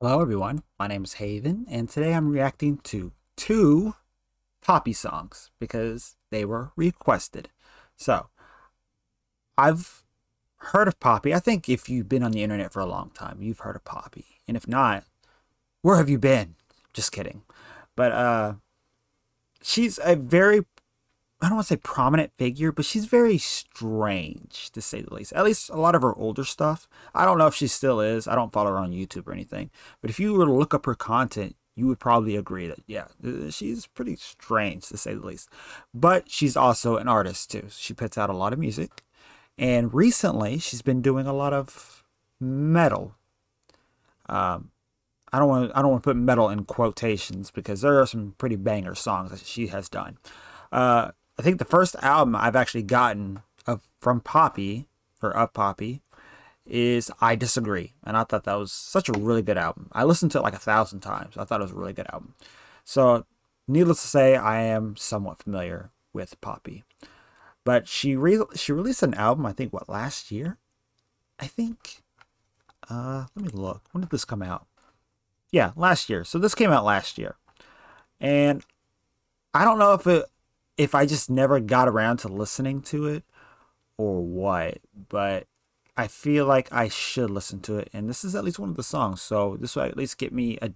Hello everyone, my name is Haven, and today I'm reacting to two Poppy songs because they were requested. So, I've heard of Poppy. I think if you've been on the internet for a long time, you've heard of Poppy. And if not, where have you been? Just kidding. But she's a very, I don't want to say prominent figure, but she's very strange, to say the least. At least a lot of her older stuff. I don't know if she still is. I don't follow her on YouTube or anything. But if you were to look up her content, you would probably agree that, yeah, she's pretty strange, to say the least. But she's also an artist, too. She puts out a lot of music. And recently, she's been doing a lot of metal. I don't want to put metal in quotations because there are some pretty banger songs that she has done. I think the first album I've actually gotten from Poppy, or of Poppy, is I Disagree. And I thought that was such a really good album. I listened to it like 1,000 times. I thought it was a really good album. So, needless to say, I am somewhat familiar with Poppy. But she released an album, I think, what, last year? I think, let me look. When did this come out? Yeah, last year. So this came out last year. And I don't know if I just never got around to listening to it or what, but I feel like I should listen to it. And this is at least one of the songs, so this will at least get me a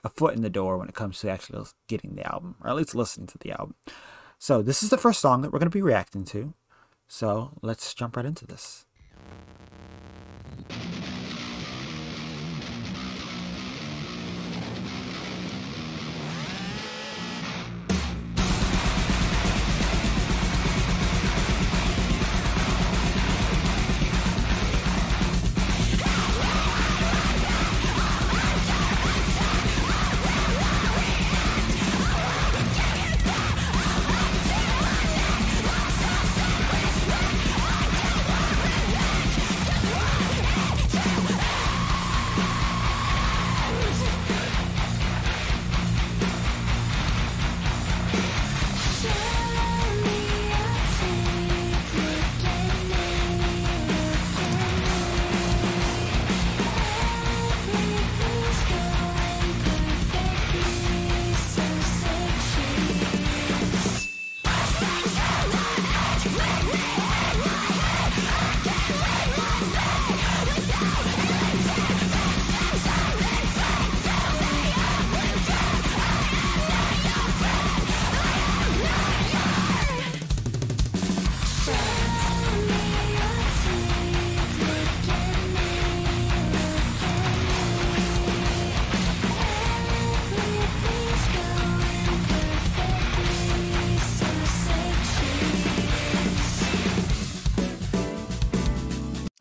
foot in the door when it comes to actually getting the album, or at least listening to the album. So this is the first song that we're going to be reacting to. So let's jump right into this.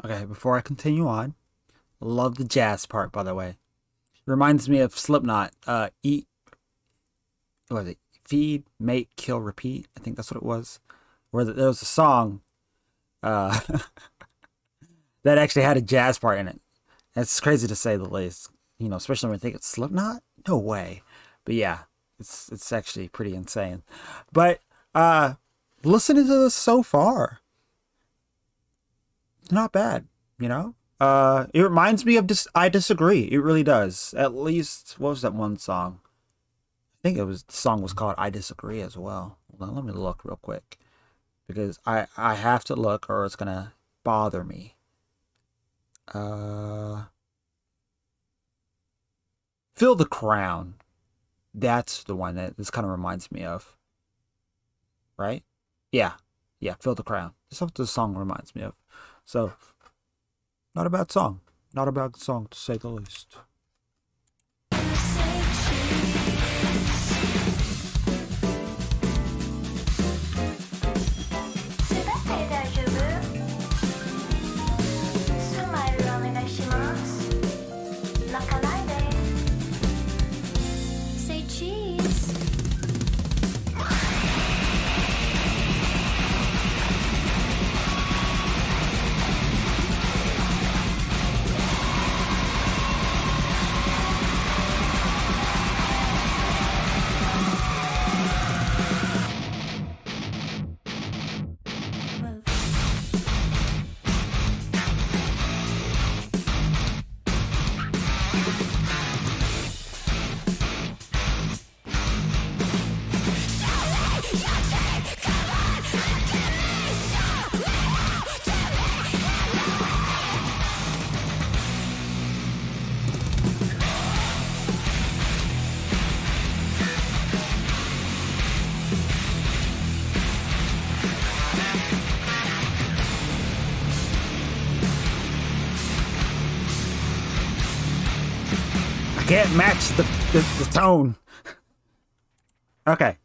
Okay, before I continue on, love the jazz part, by the way. Reminds me of Slipknot. Eat, what was it? Feed, make, kill, repeat. I think that's what it was. Where there was a song uh, that actually had a jazz part in it. It's crazy to say the least. You know, especially when I think it's Slipknot. No way. But yeah, it's actually pretty insane. But listening to this so far, not bad, you know? It reminds me of I Disagree. It really does. At least, what was that one song? I think the song was called I Disagree as well. Hold on, let me look real quick. Because I have to look or it's gonna bother me. Feel the Crown. That's the one that this kind of reminds me of. Right? Yeah. Yeah, Feel the Crown. That's what the song reminds me of. So, not a bad song. Not a bad song, to say the least. can't match the tone. Okay,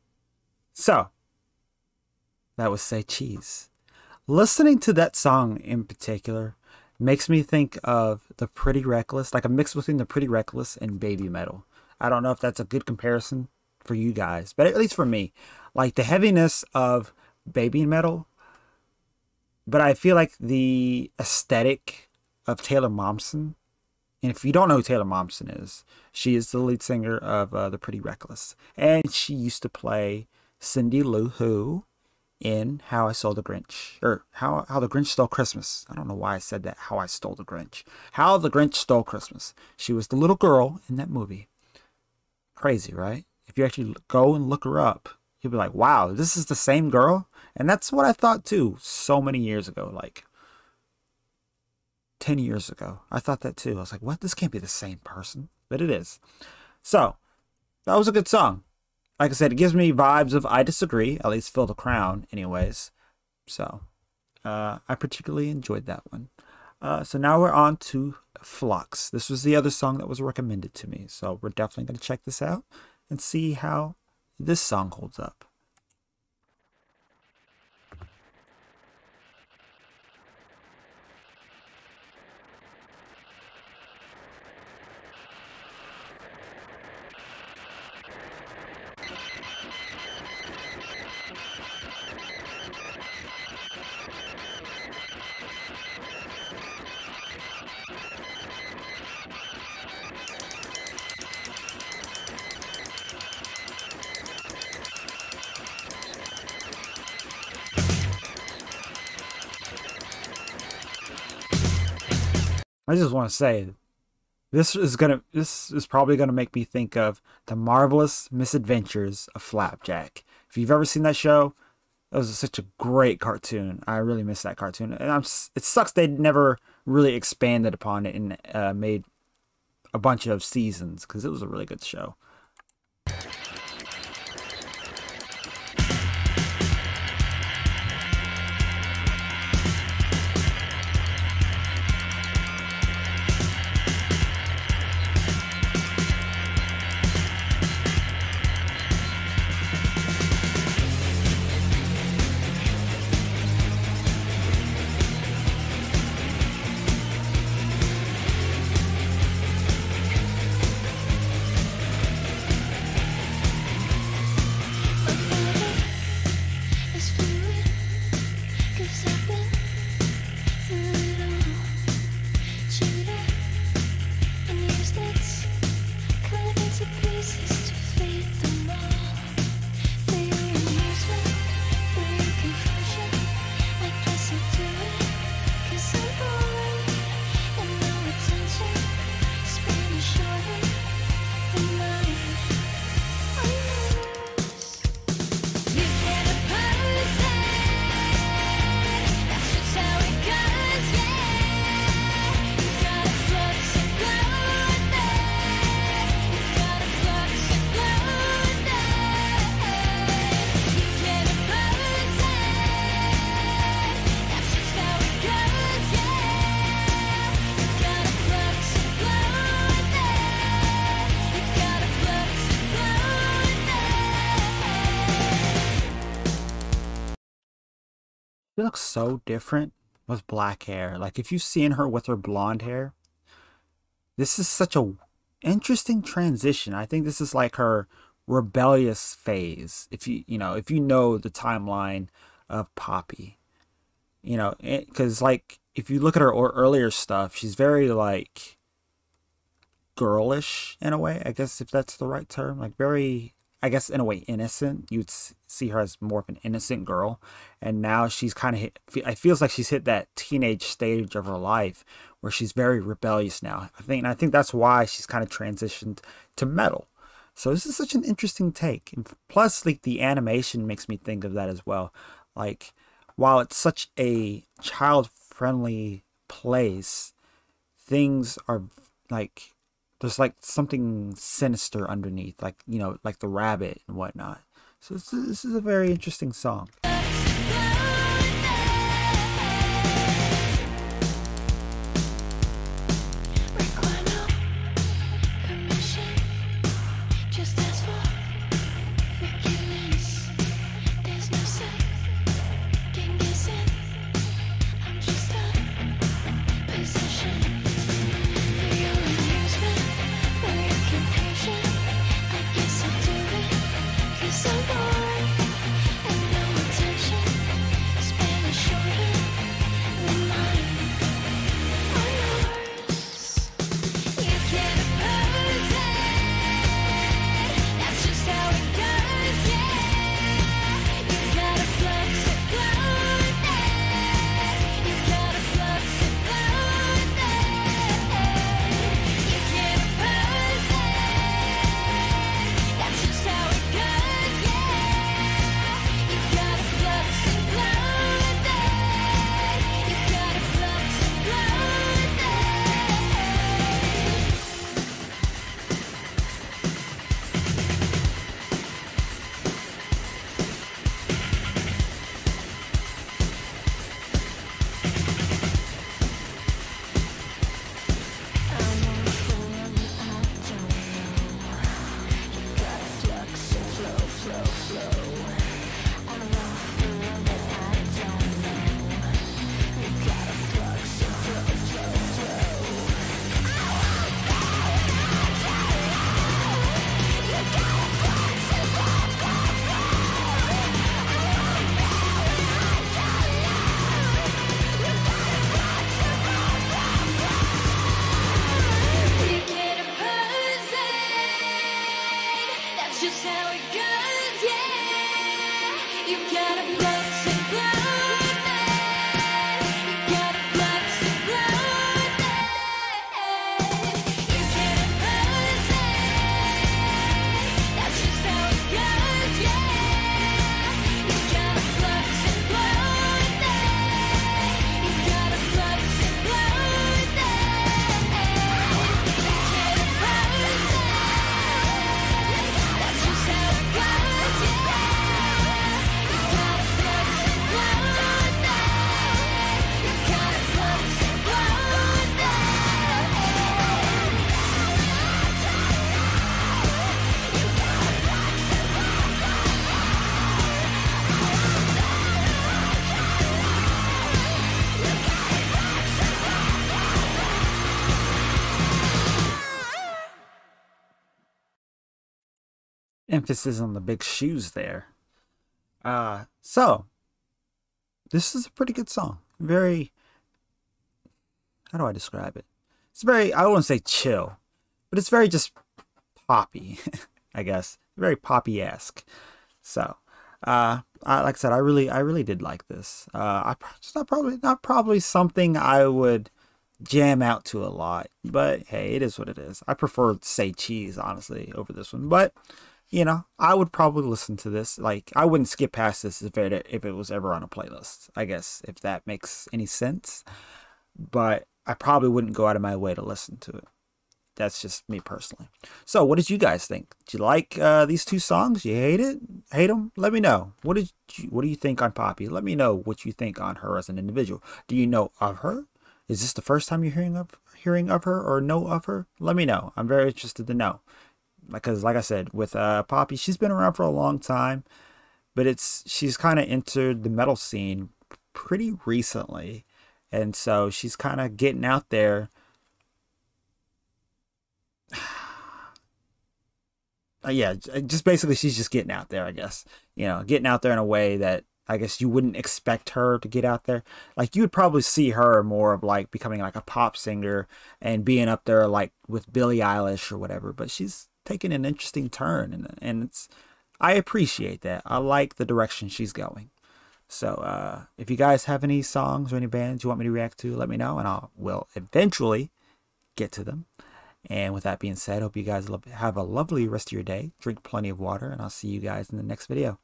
so that was Say Cheese. Listening to that song in particular makes me think of the Pretty Reckless, like a mix between the Pretty Reckless and Baby Metal. I don't know if that's a good comparison for you guys, but at least for me, like the heaviness of Baby Metal, but I feel like the aesthetic of Taylor Momsen. And if you don't know who Taylor Momsen is, she is the lead singer of the Pretty Reckless, and she used to play Cindy Lou Who in How I Stole the Grinch, or How the Grinch Stole Christmas. I don't know why I said that. How I Stole the Grinch. How the Grinch Stole Christmas. She was the little girl in that movie. Crazy, right? If you actually go and look her up, you'll be like, wow, this is the same girl? And that's what I thought too so many years ago, like 10 years ago. I thought that too. I was like, what? This can't be the same person. But it is. So, that was a good song. Like I said, it gives me vibes of I Disagree, at least Fill the Crown anyways. So, I particularly enjoyed that one. So now we're on to Flux. This was the other song that was recommended to me. So we're definitely going to check this out and see how this song holds up. I just want to say, this is probably gonna make me think of The Marvelous Misadventures of Flapjack. If you've ever seen that show, that was such a great cartoon. I really miss that cartoon, and it sucks they never really expanded upon it and made a bunch of seasons, because it was a really good show. She looks so different with black hair. Like, if you've seen her with her blonde hair, this is such a interesting transition. I think this is like her rebellious phase. If you know the timeline of Poppy, because like if you look at her earlier stuff, she's very like girlish in a way, I guess, if that's the right term. Like very, I guess, in a way, innocent. You'd see her as more of an innocent girl, and now she's kind of it feels like she's hit that teenage stage of her life where she's very rebellious now. I think that's why she's kind of transitioned to metal. So this is such an interesting take, and plus, like, the animation makes me think of that as well. Like, while it's such a child-friendly place, things are like, there's like something sinister underneath, like, like the rabbit and whatnot. So this is a very interesting song. Permission. Emphasis on the big shoes there. So this is a pretty good song. Very, how do I describe it? It's very, I wouldn't say chill, but it's very just poppy, I guess. Very poppy-esque. So, like I said, I really did like this. It's not probably something I would jam out to a lot, but hey, it is what it is. I prefer Say Cheese, honestly, over this one, but you know, I would probably listen to this. Like, I wouldn't skip past this if it was ever on a playlist, I guess, if that makes any sense. But I probably wouldn't go out of my way to listen to it. That's just me personally. So, what did you guys think? Did you like these two songs? You hate it? Hate them? Let me know. What do you think on Poppy? Let me know what you think on her as an individual. Do you know of her? Is this the first time you're hearing of her or know of her? Let me know. I'm very interested to know. Because like I said, with Poppy, she's been around for a long time, but she's kind of entered the metal scene pretty recently, and so she's kind of getting out there. Yeah, just basically she's just getting out there, I guess. You know, getting out there in a way that I guess you wouldn't expect her to get out there. Like, you would probably see her more of like becoming like a pop singer and being up there like with Billie Eilish or whatever, but she's taking an interesting turn, and I appreciate that. I like the direction she's going. So if you guys have any songs or any bands you want me to react to, let me know, and I will eventually get to them. And with that being said, hope you guys have a lovely rest of your day. Drink plenty of water, and I'll see you guys in the next video.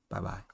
Bye-bye.